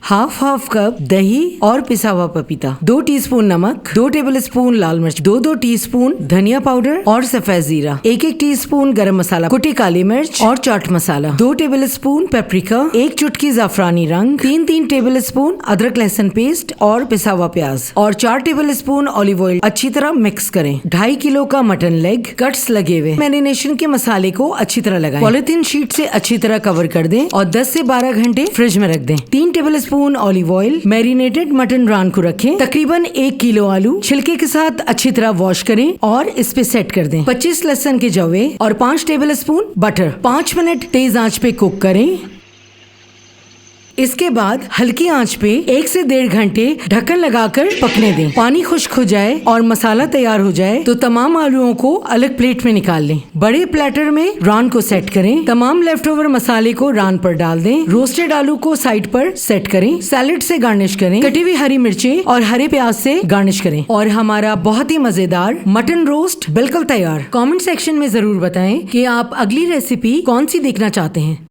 Half half cup दही और पिसा हुआ पपीता, 2 टीस्पून नमक, 2 टेबलस्पून लाल मिर्च, 2 टीस्पून धनिया पाउडर और सफेद जीरा, 1 टीस्पून गरम मसाला, कुटी काली मिर्च और चाट मसाला, 2 टेबलस्पून पेपरिका, 1 चुटकी जाफरानी रंग, 3 टेबलस्पून अदरक लहसुन पेस्ट और पिसा हुआ प्याज और 4 टेबलस्पून ऑलिव ऑयल अच्छी तरह मिक्स करें। 2.5 किलो का मटन लेग कट्स लगे हुए मैरिनेशन के मसाले को अच्छी तरह लगाएं। पॉलिथीन शीट से अच्छी तरह कवर कर दें और 10 से 12 घंटे फ्रिज में रख दें। 3 tablespoon olive oil marinated mutton रान को रखें। तकरीबन 1 किलो आलू छिलके के साथ अच्छी तरह वॉश करें और इस पे सेट कर दें। 25 लहसुन के जवे और 5 टेबलस्पून बटर 5 मिनट तेज आंच पे कुक करें। इसके बाद हल्की आंच पे 1 से 1.5 घंटे ढक्कन लगाकर पकने दें। पानी खुश्क हो जाए और मसाला तैयार हो जाए तो तमाम आलूओं को अलग प्लेट में निकाल लें। बड़े प्लेटर में रान को सेट करें। तमाम लेफ्ट ओवर मसाले को रान पर डाल दें। रोस्टेड आलू को साइड पर सेट करें। सैलेड से गार्निश करें। कटी हुई हरी मिर्चें और हरे प्याज से गार्निश करें और हमारा बहुत ही मजेदार मटन रोस्ट बिल्कुल तैयार। कमेंट सेक्शन में जरूर बताएं कि आप अगली रेसिपी कौन सी देखना चाहते हैं।